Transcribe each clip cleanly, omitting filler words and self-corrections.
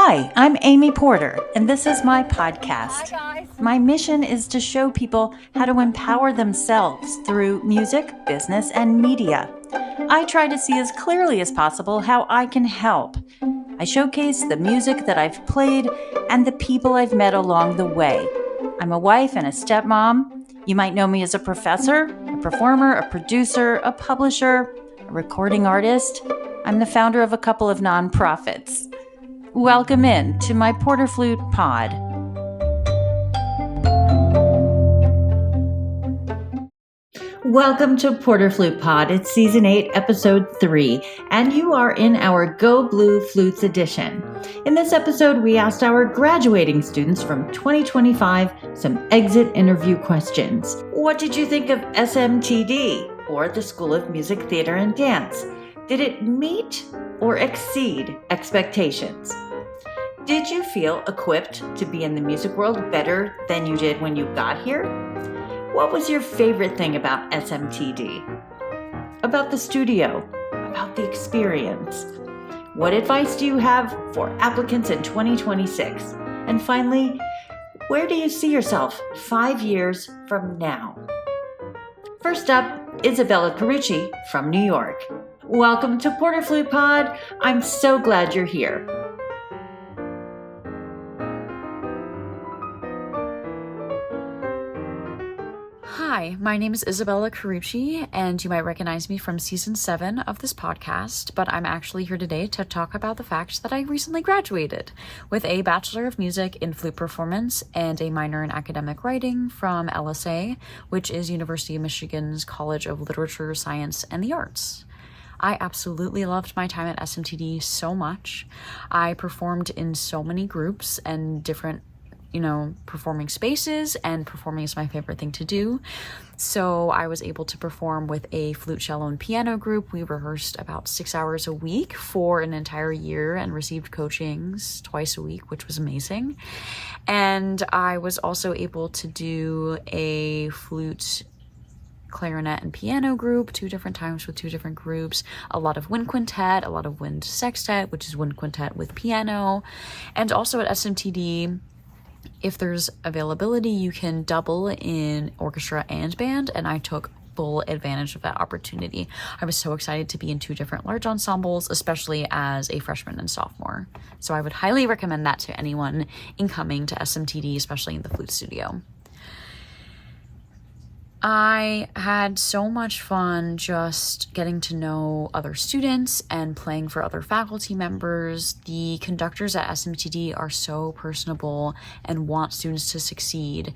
Hi, I'm Amy Porter, and this is my podcast. Hi, guys. My mission is to show people how to empower themselves through music, business, and media. I try to see as clearly as possible how I can help. I showcase the music that I've played and the people I've met along the way. I'm a wife and a stepmom. You might know me as a professor, a performer, a producer, a publisher, a recording artist. I'm the founder of a couple of nonprofits. Welcome in to my Porter Flute pod. Welcome to Porter Flute Pod. It's season 8, episode 3, and you are in our Go Blue Flutes edition. In this episode, we asked our graduating students from 2025 some exit interview questions. What did you think of SMTD, or the School of Music, Theater, and Dance? Did it meet or exceed expectations? Did you feel equipped to be in the music world better than you did when you got here? What was your favorite thing about SMTD? About the studio? About the experience? What advice do you have for applicants in 2026? And finally, where do you see yourself 5 years from now? First up, Isabella Carucci from New York. Welcome to Porter Flute Pod. I'm so glad you're here. Hi, my name is Isabella Carucci, and you might recognize me from season 7 of this podcast, but I'm actually here today to talk about the fact that I recently graduated with a Bachelor of Music in Flute Performance and a minor in Academic Writing from LSA, which is University of Michigan's College of Literature, Science, and the Arts. I absolutely loved my time at SMTD so much. I performed in so many groups and different performing spaces, and performing is my favorite thing to do. So I was able to perform with a flute, cello, and piano group. We rehearsed about 6 hours a week for an entire year and received coachings twice a week, which was amazing. And I was also able to do a flute, clarinet, and piano group 2 different times with 2 different groups, a lot of wind quintet, a lot of wind sextet, which is wind quintet with piano. And also at SMTD, if there's availability, you can double in orchestra and band, and I took full advantage of that opportunity. I was so excited to be in 2 different large ensembles, especially as a freshman and sophomore. So I would highly recommend that to anyone incoming to SMTD, especially in the flute studio. I had so much fun just getting to know other students and playing for other faculty members. The conductors at SMTD are so personable and want students to succeed.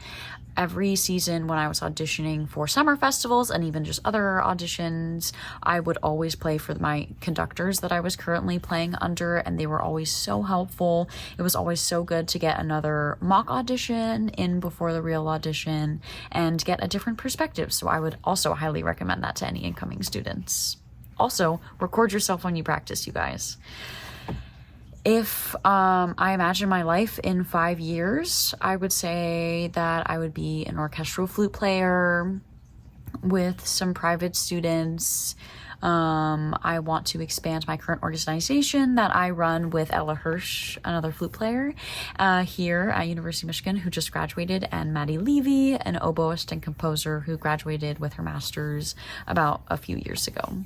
Every season when I was auditioning for summer festivals and even just other auditions, I would always play for my conductors that I was currently playing under, and they were always so helpful. It was always so good to get another mock audition in before the real audition and get a different perspective. So I would also highly recommend that to any incoming students. Also, record yourself when you practice, you guys. If I imagine my life in 5 years, I would say that I would be an orchestral flute player with some private students. I want to expand my current organization that I run with Ella Hursh, another flute player here at University of Michigan who just graduated, and Maddie Levy, an oboist and composer who graduated with her master's about a few years ago.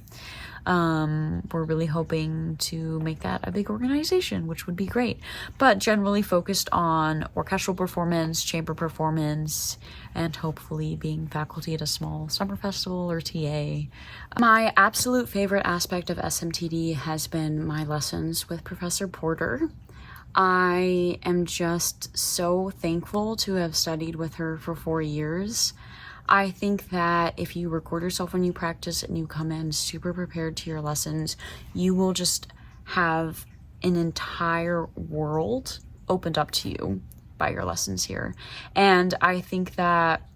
We're really hoping to make that a big organization, which would be great, but generally focused on orchestral performance, chamber performance, and hopefully being faculty at a small summer festival or TA. My absolute favorite aspect of SMTD has been my lessons with Professor Porter. I am just so thankful to have studied with her for 4 years. I think that if you record yourself when you practice and you come in super prepared to your lessons, you will just have an entire world opened up to you by your lessons here. And I think that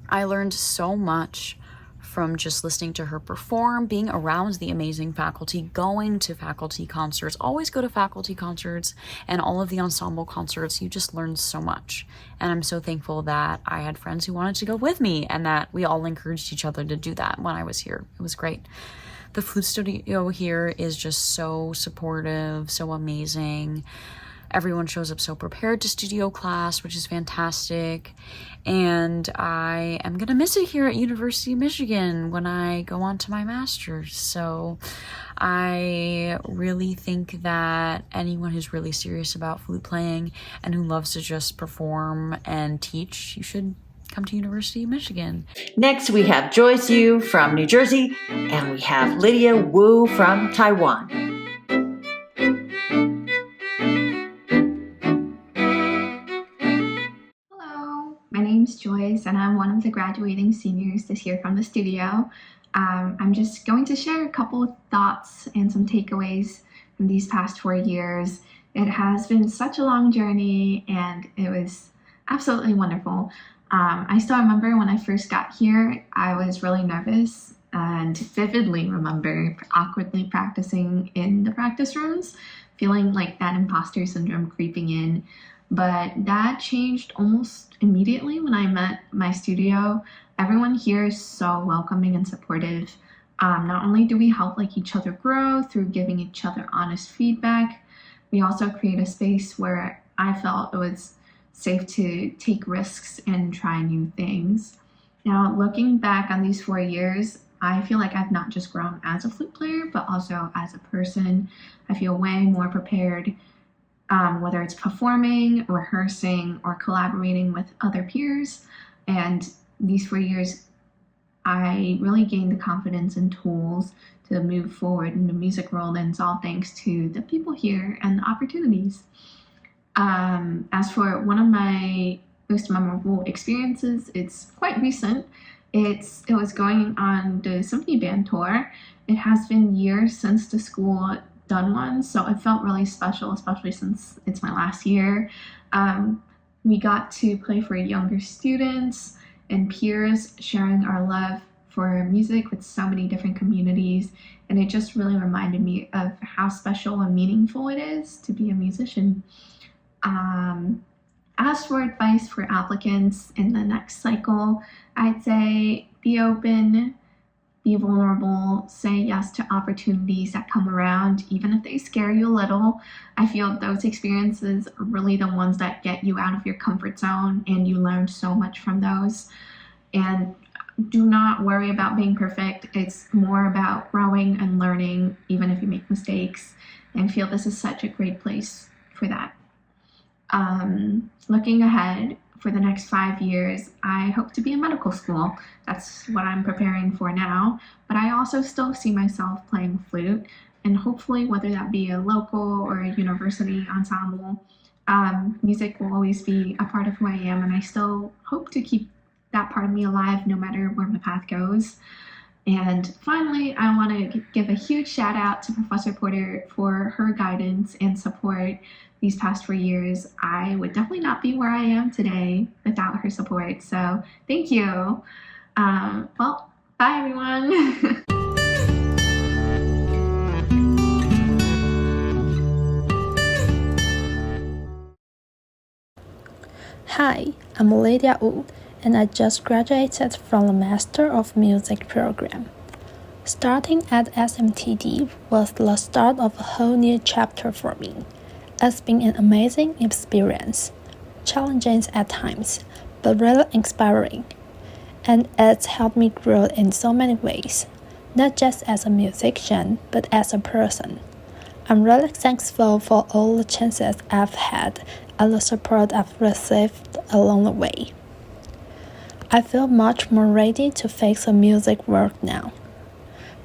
I learned so much from just listening to her perform, being around the amazing faculty, going to faculty concerts. Always go to faculty concerts and all of the ensemble concerts. You just learn so much. And I'm so thankful that I had friends who wanted to go with me and that we all encouraged each other to do that when I was here. It was great. The flute studio here is just so supportive, so amazing. Everyone shows up so prepared to studio class, which is fantastic. And I am gonna miss it here at University of Michigan when I go on to my master's. So I really think that anyone who's really serious about flute playing and who loves to just perform and teach, you should come to University of Michigan. Next, we have Joyce Eu from New Jersey, and we have Lydia Wu from Taiwan. Hello, my name's Joyce, and I'm one of the graduating seniors this year from the studio. I'm just going to share a couple of thoughts and some takeaways from these past 4 years. It has been such a long journey, and it was absolutely wonderful. I still remember when I first got here, I was really nervous and vividly remember awkwardly practicing in the practice rooms, feeling like that imposter syndrome creeping in. But that changed almost immediately when I met my studio. Everyone here is so welcoming and supportive. Not only do we help each other grow through giving each other honest feedback, we also create a space where I felt it was safe to take risks and try new things. Now, looking back on these 4 years, I feel like I've not just grown as a flute player, but also as a person. I feel way more prepared, whether it's performing, rehearsing, or collaborating with other peers. And these 4 years, I really gained the confidence and tools to move forward in the music world, and it's all thanks to the people here and the opportunities. As for one of my most memorable experiences, it's quite recent. It was going on the symphony band tour. It has been years since the school done one, so it felt really special, especially since it's my last year. We got to play for younger students and peers, sharing our love for music with so many different communities, and it just really reminded me of how special and meaningful it is to be a musician. As for advice for applicants in the next cycle, I'd say be open, be vulnerable, say yes to opportunities that come around, even if they scare you a little. I feel those experiences are really the ones that get you out of your comfort zone, and you learn so much from those. And do not worry about being perfect. It's more about growing and learning, even if you make mistakes, and feel this is such a great place for that. Looking ahead for the next 5 years, I hope to be in medical school. That's what I'm preparing for now, but I also still see myself playing flute, and hopefully, whether that be a local or a university ensemble, music will always be a part of who I am, and I still hope to keep that part of me alive no matter where my path goes. And finally, I want to give a huge shout out to Professor Porter for her guidance and support these past 4 years. I would definitely not be where I am today without her support. So thank you. Well, bye everyone. Hi, I'm Lydia Wu, and I just graduated from the Master of Music program. Starting at SMTD was the start of a whole new chapter for me. It's been an amazing experience, challenging at times, but really inspiring. And it's helped me grow in so many ways, not just as a musician, but as a person. I'm really thankful for all the chances I've had and the support I've received along the way. I feel much more ready to face the music world now.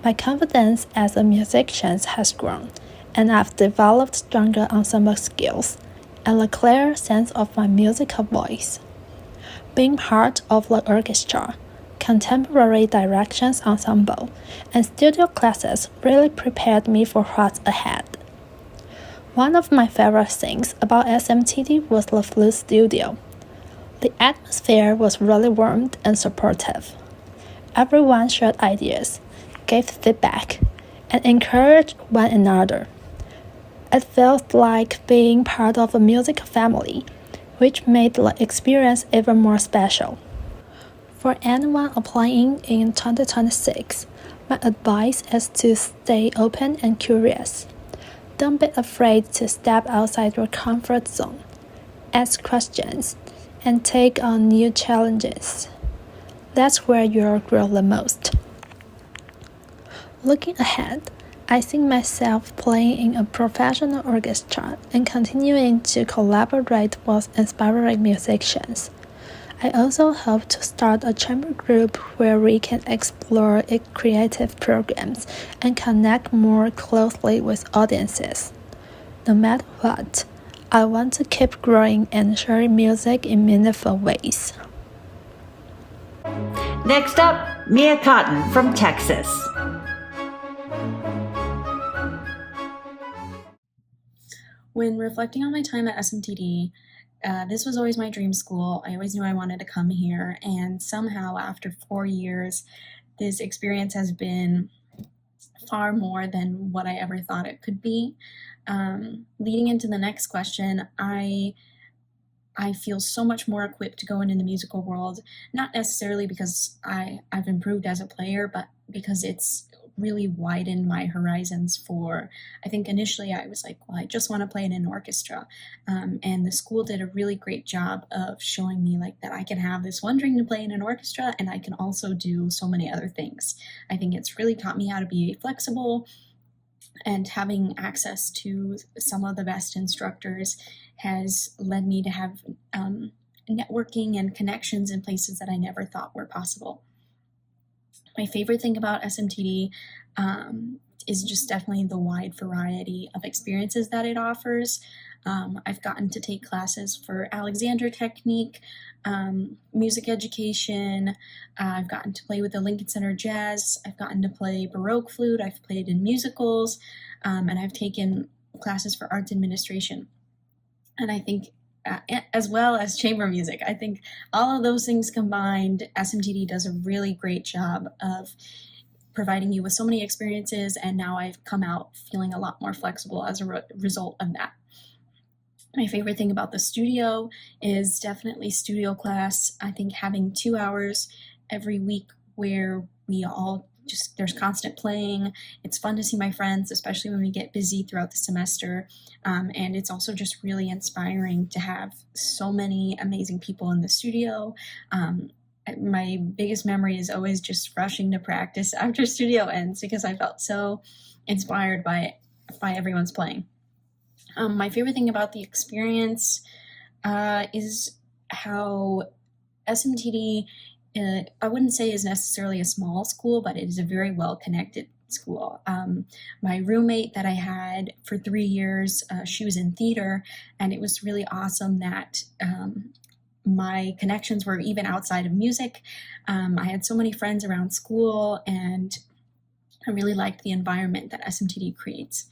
My confidence as a musician has grown, and I've developed stronger ensemble skills and a clearer sense of my musical voice. Being part of the orchestra, contemporary directions ensemble, and studio classes really prepared me for what's ahead. One of my favorite things about SMTD was the Flute studio. The atmosphere was really warm and supportive. Everyone shared ideas, gave feedback, and encouraged one another. It felt like being part of a music family, which made the experience even more special. For anyone applying in 2026, my advice is to stay open and curious. Don't be afraid to step outside your comfort zone, ask questions, and take on new challenges. That's where you'll grow the most. Looking ahead, I see myself playing in a professional orchestra and continuing to collaborate with inspiring musicians. I also hope to start a chamber group where we can explore creative programs and connect more closely with audiences. No matter what, I want to keep growing and sharing music in meaningful ways. Next up, Mia Cotton from Texas. When reflecting on my time at SMTD, this was always my dream school. I always knew I wanted to come here, and somehow after 4 years, this experience has been far more than what I ever thought it could be. Leading into the next question, I feel so much more equipped to go into the musical world, not necessarily because I've improved as a player, but because it's really widened my horizons for, I think initially I was like, well, I just want to play in an orchestra. And the school did a really great job of showing me like that I can have this one dream to play in an orchestra and I can also do so many other things. I think it's really taught me how to be flexible, and having access to some of the best instructors has led me to have networking and connections in places that I never thought were possible. My favorite thing about SMTD is just definitely the wide variety of experiences that it offers. I've gotten to take classes for Alexander technique, music education. I've gotten to play with the Lincoln Center Jazz. I've gotten to play Baroque flute. I've played in musicals, and I've taken classes for arts administration. And I think as well as chamber music. I think all of those things combined, SMTD does a really great job of providing you with so many experiences, and now I've come out feeling a lot more flexible as a result of that. My favorite thing about the studio is definitely studio class. I think having 2 hours every week where we all just, there's constant playing. It's fun to see my friends, especially when we get busy throughout the semester. And it's also just really inspiring to have so many amazing people in the studio. My biggest memory is always just rushing to practice after studio ends because I felt so inspired by everyone's playing. My favorite thing about the experience is how SMTD, I wouldn't say is necessarily a small school, but it is a very well-connected school. My roommate that I had for 3 years, she was in theater, and it was really awesome that my connections were even outside of music. I had so many friends around school, and I really liked the environment that SMTD creates.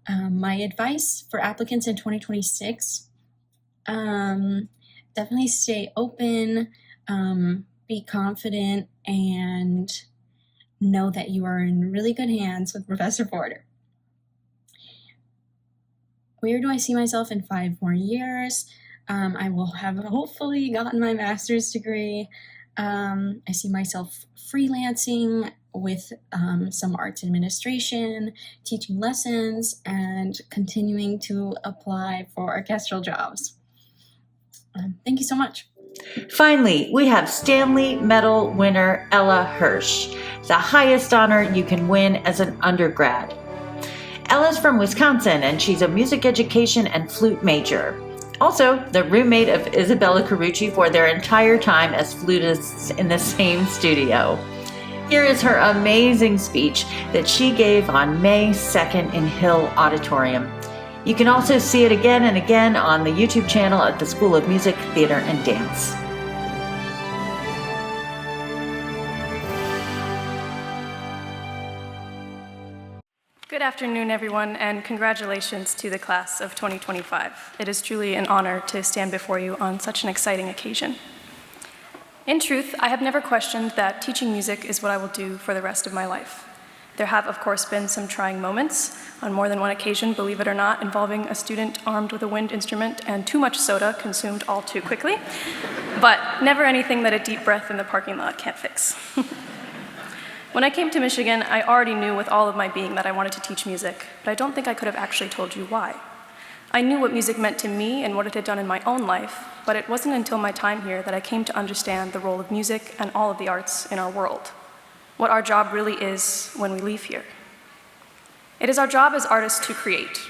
My advice for applicants in 2026, definitely stay open, be confident, and know that you are in really good hands with Professor Porter. Where do I see myself in 5 more years? I will have hopefully gotten my master's degree. I see myself freelancing with some arts administration, teaching lessons, and continuing to apply for orchestral jobs. Thank you so much. Finally, we have Stanley Medal winner Ella Hursh, the highest honor you can win as an undergrad. Ella's from Wisconsin, and she's a music education and flute major. Also, the roommate of Isabella Carucci for their entire time as flutists in the same studio. Here is her amazing speech that she gave on May 2nd in Hill Auditorium. You can also see it again and again on the YouTube channel at the School of Music, Theater, and Dance. Good afternoon, everyone, and congratulations to the class of 2025. It is truly an honor to stand before you on such an exciting occasion. In truth, I have never questioned that teaching music is what I will do for the rest of my life. There have, of course, been some trying moments, on more than one occasion, believe it or not, involving a student armed with a wind instrument and too much soda consumed all too quickly, but never anything that a deep breath in the parking lot can't fix. When I came to Michigan, I already knew with all of my being that I wanted to teach music, but I don't think I could have actually told you why. I knew what music meant to me and what it had done in my own life, but it wasn't until my time here that I came to understand the role of music and all of the arts in our world, what our job really is when we leave here. It is our job as artists to create.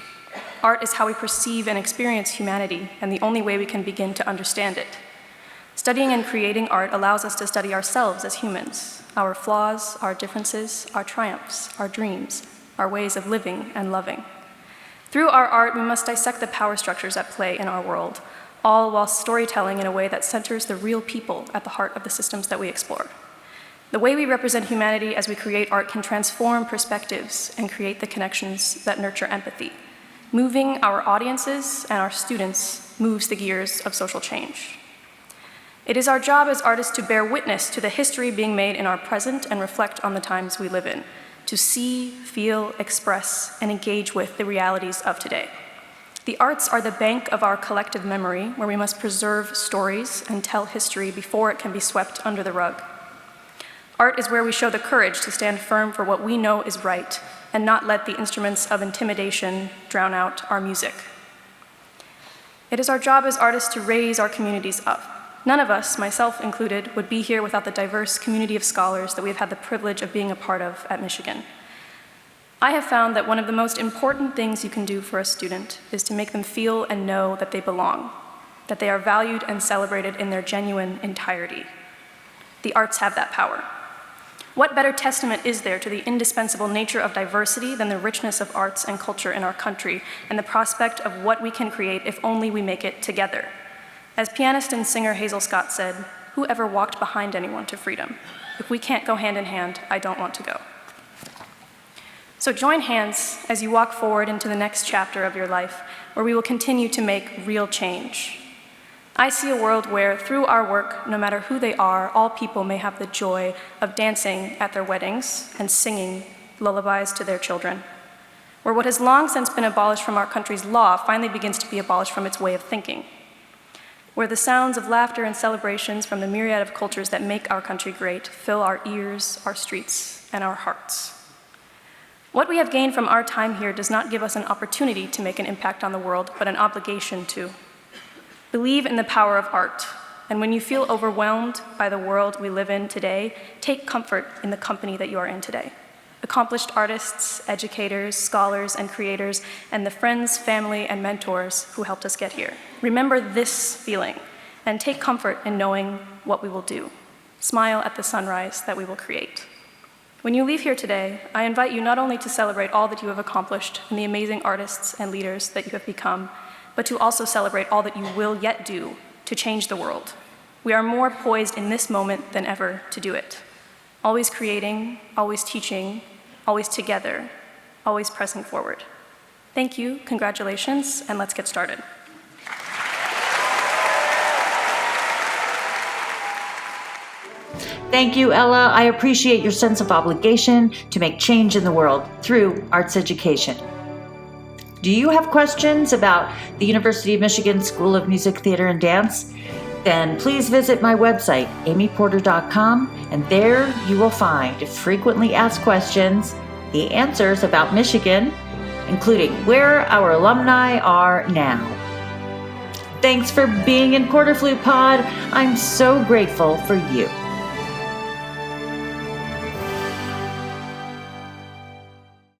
Art is how we perceive and experience humanity, and the only way we can begin to understand it. Studying and creating art allows us to study ourselves as humans, our flaws, our differences, our triumphs, our dreams, our ways of living and loving. Through our art, we must dissect the power structures at play in our world, all while storytelling in a way that centers the real people at the heart of the systems that we explore. The way we represent humanity as we create art can transform perspectives and create the connections that nurture empathy. Moving our audiences and our students moves the gears of social change. It is our job as artists to bear witness to the history being made in our present and reflect on the times we live in, to see, feel, express, and engage with the realities of today. The arts are the bank of our collective memory, where we must preserve stories and tell history before it can be swept under the rug. Art is where we show the courage to stand firm for what we know is right and not let the instruments of intimidation drown out our music. It is our job as artists to raise our communities up. None of us, myself included, would be here without the diverse community of scholars that we've had the privilege of being a part of at Michigan. I have found that one of the most important things you can do for a student is to make them feel and know that they belong, that they are valued and celebrated in their genuine entirety. The arts have that power. What better testament is there to the indispensable nature of diversity than the richness of arts and culture in our country and the prospect of what we can create if only we make it together? As pianist and singer Hazel Scott said, "Who ever walked behind anyone to freedom? If we can't go hand in hand, I don't want to go." So join hands as you walk forward into the next chapter of your life, where we will continue to make real change. I see a world where, through our work, no matter who they are, all people may have the joy of dancing at their weddings and singing lullabies to their children, where what has long since been abolished from our country's law finally begins to be abolished from its way of thinking, where the sounds of laughter and celebrations from the myriad of cultures that make our country great fill our ears, our streets, and our hearts. What we have gained from our time here does not give us an opportunity to make an impact on the world, but an obligation to. Believe in the power of art, and when you feel overwhelmed by the world we live in today, take comfort in the company that you are in today. Accomplished artists, educators, scholars, and creators, and the friends, family, and mentors who helped us get here. Remember this feeling, and take comfort in knowing what we will do. Smile at the sunrise that we will create. When you leave here today, I invite you not only to celebrate all that you have accomplished and the amazing artists and leaders that you have become, but to also celebrate all that you will yet do to change the world. We are more poised in this moment than ever to do it. Always creating, always teaching, always together, always pressing forward. Thank you, congratulations, and let's get started. Thank you, Ella. I appreciate your sense of obligation to make change in the world through arts education. Do you have questions about the University of Michigan School of Music, Theater, and Dance? Then please visit my website, amyporter.com, and there you will find frequently asked questions, the answers about Michigan, including where our alumni are now. Thanks for being in Porter Flute Pod. I'm so grateful for you.